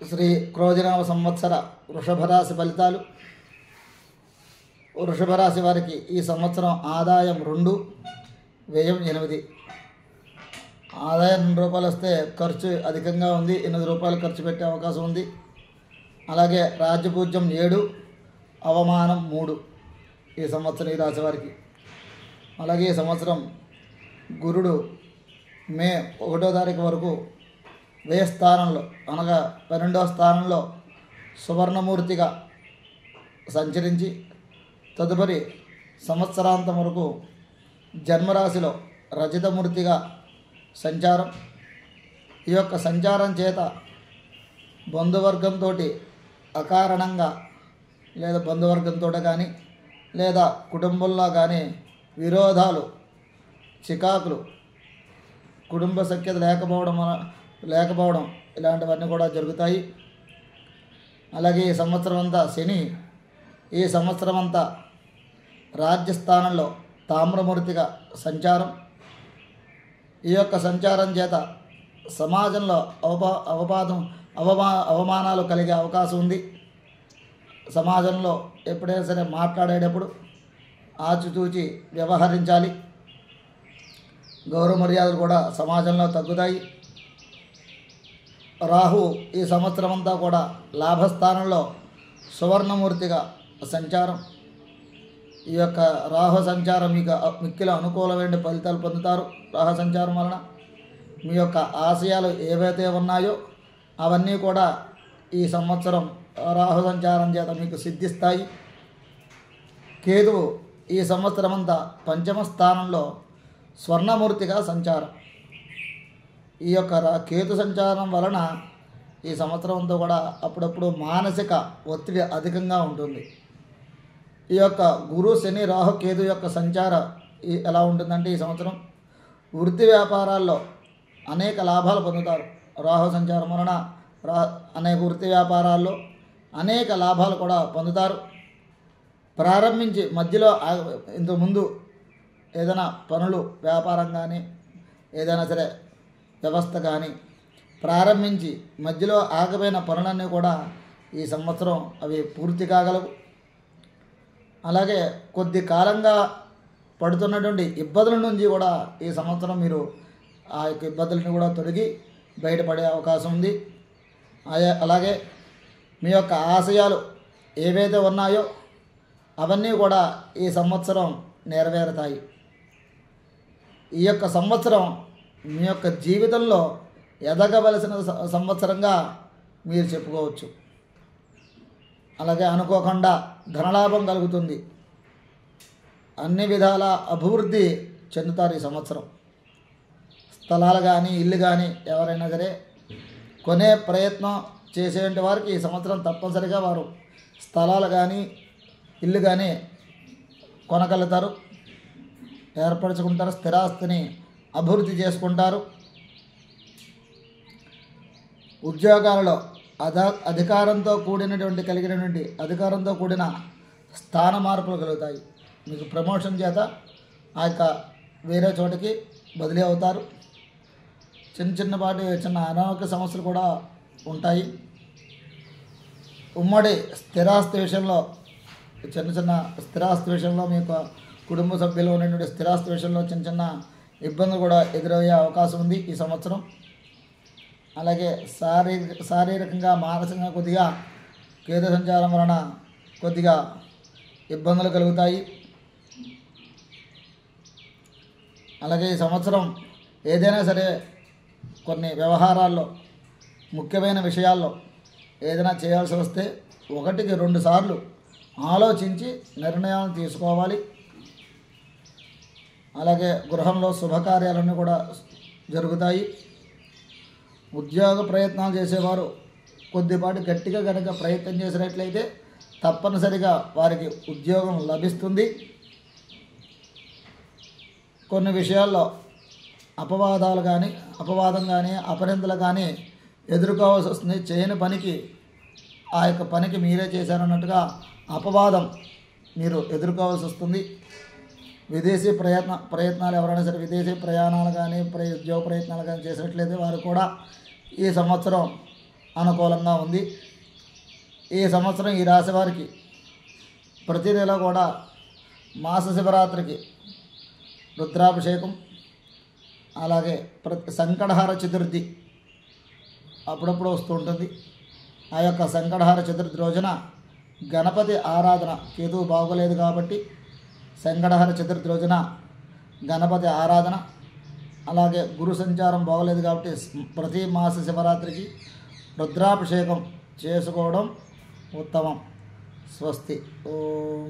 శ్రీ క్రోధినామ సంవత్సర వృషభ రాశి ఫలితాలు. వృషభ రాశి వారికి ఈ సంవత్సరం ఆదాయం 2, వ్యయం 8. ఆదాయం 2 రూపాయలు వస్తే ఖర్చు అధికంగా ఉంది, 8 రూపాయలు ఖర్చు పెట్టే అవకాశం ఉంది. అలాగే రాజ్యపూజ్యం 7, అవమానం 3 ఈ సంవత్సరం ఈ రాశి వారికి. అలాగే ఈ సంవత్సరం గురుడు మే 1వ తారీఖు వరకు వ్యయ స్థానంలో అనగా 12వ స్థానంలో సువర్ణమూర్తిగా సంచరించి తదుపరి సంవత్సరాంతం వరకు జన్మరాశిలో రజితమూర్తిగా సంచారం. ఈ యొక్క సంచారం చేత బంధువర్గంతో అకారణంగా లేదా బంధువర్గంతో కానీ లేదా కుటుంబంలో కానీ విరోధాలు, చికాకులు, కుటుంబ సఖ్యత లేకపోవడం ఇలాంటివన్నీ కూడా జరుగుతాయి. అలాగే ఈ సంవత్సరం అంతా శని ఈ సంవత్సరం అంతా రాజ్యస్థానంలో తామ్రమూర్తిగా సంచారం. ఈ యొక్క సంచారం చేత సమాజంలో అవమానాలు కలిగే అవకాశం ఉంది. సమాజంలో ఎప్పుడైనా సరే మాట్లాడేటప్పుడు ఆచితూచి వ్యవహరించాలి. గౌరవ మర్యాదలు కూడా సమాజంలో తగ్గుతాయి. రాహు ఈ సంవత్సరం అంతా కూడా లాభస్థానంలో సువర్ణమూర్తిగా సంచారం. ఈ యొక్క రాహు సంచారం మీకు మిక్కిల అనుకూలమైన ఫలితాలు పొందుతారు. రాహు సంచారం వలన మీ యొక్క ఆశయాలు ఏవైతే ఉన్నాయో అవన్నీ కూడా ఈ సంవత్సరం రాహు సంచారం చేత మీకు సిద్ధిస్తాయి. కేతువు ఈ సంవత్సరం అంతా 5వ స్థానంలో స్వర్ణమూర్తిగా సంచారం. ఈ యొక్క కేతు సంచారం వలన ఈ సంవత్సరం అంతా కూడా అప్పుడప్పుడు మానసిక ఒత్తిడి అధికంగా ఉంటుంది. ఈ యొక్క గురు, శని, రాహు, కేతు యొక్క సంచారం ఎలా ఉంటుందంటే ఈ సంవత్సరం వృత్తి వ్యాపారాల్లో అనేక లాభాలు పొందుతారు. రాహు సంచారం వలన అనేక వృత్తి వ్యాపారాల్లో అనేక లాభాలు కూడా పొందుతారు. ప్రారంభించి మధ్యలో ఇంతకుముందు ఏదైనా పనులు, వ్యాపారం కానీ ఏదైనా సరే వ్యవస్థ కానీ ప్రారంభించి మధ్యలో ఆగిపోయిన పనులన్నీ కూడా ఈ సంవత్సరం అవి పూర్తి కాగలవు. అలాగే కొద్ది కాలంగా పడుతున్నటువంటి ఇబ్బందుల నుంచి కూడా ఈ సంవత్సరం మీరు ఆ యొక్క ఇబ్బందులను కూడా తొలగి బయటపడే అవకాశం ఉంది. అలాగే మీ యొక్క ఆశయాలు ఏవైతే ఉన్నాయో అవన్నీ కూడా ఈ సంవత్సరం నెరవేరుతాయి. ఈ యొక్క సంవత్సరం మీ యొక్క జీవితంలో ఎదగవలసిన సంవత్సరంగా మీరు చెప్పుకోవచ్చు. అలాగే అనుకోకుండా ధనలాభం కలుగుతుంది. అన్ని విధాల అభివృద్ధి చెందుతారు ఈ సంవత్సరం. స్థలాలు కానీ ఇల్లు కానీ ఎవరైనా సరే కొనే ప్రయత్నం చేసేటువంటి వారికి ఈ సంవత్సరం తప్పనిసరిగా వారు స్థలాలు కానీ ఇల్లు కానీ కొనగలుగుతారు, ఏర్పరచుకుంటారు, స్థిరాస్తిని అభివృద్ధి చేసుకుంటారు. ఉద్యోగాలలో అధికారంతో కూడిన స్థాన మార్పులు కలుగుతాయి. మీకు ప్రమోషన్ చేత ఆ యొక్క వేరే చోటికి బదిలీ అవుతారు. చిన్న అనారోగ్య సమస్యలు కూడా ఉంటాయి. ఉమ్మడి స్థిరాస్తి విషయంలో స్థిరాస్తి విషయంలో మీకు కుటుంబ సభ్యులు ఉన్నటువంటి స్థిరాస్తి విషయంలో చిన్న ఇబ్బందులు కూడా ఎదురయ్యే అవకాశం ఉంది ఈ సంవత్సరం. అలాగే శారీరకంగా, మానసికంగా కొద్దిగా కేతు సంచారం వలన కొద్దిగా ఇబ్బందులు కలుగుతాయి. అలాగే ఈ సంవత్సరం ఏదైనా సరే కొన్ని వ్యవహారాల్లో, ముఖ్యమైన విషయాల్లో ఏదైనా చేయాల్సి వస్తే 1కి 2 సార్లు ఆలోచించి నిర్ణయాలు తీసుకోవాలి. అలాగే గృహంలో శుభకార్యాలన్నీ కూడా జరుగుతాయి. ఉద్యోగ ప్రయత్నాలు చేసేవారు కొద్దిపాటి గట్టిగా కనుక ప్రయత్నం చేసినట్లయితే తప్పనిసరిగా వారికి ఉద్యోగం లభిస్తుంది. కొన్ని విషయాల్లో అపవాదం కానీ అపనిందలు కానీ ఎదుర్కోవాల్సి వస్తుంది. చేయని పనికి ఆ యొక్క పనికి మీరే చేశారన్నట్టుగా అపవాదం మీరు ఎదుర్కోవాల్సి వస్తుంది. విదేశీ ప్రయత్నాలు ఎవరైనా సరే విదేశీ ప్రయాణాలు కానీ ఉద్యోగ ప్రయత్నాలు కానీ చేసినట్లయితే వారు కూడా ఈ సంవత్సరం అనుకూలంగా ఉంది. ఈ సంవత్సరం ఈ రాశి వారికి ప్రతి నెల కూడా మాస శివరాత్రికి రుద్రాభిషేకం, అలాగే సంకటహార చతుర్థి అప్పుడప్పుడు వస్తూ ఉంటుంది. ఆ యొక్క సంకటహార చతుర్థి రోజున గణపతి ఆరాధన, కేతువు బాగోలేదు కాబట్టి సంకటహార చతుర్థి రోజున గణపతి ఆరాధన, అలాగే గురు సంచారం బాగోలేదు కాబట్టి ప్రతి మాస శివరాత్రికి రుద్రాభిషేకం చేసుకోవడం ఉత్తమం. స్వస్తి. ఓం.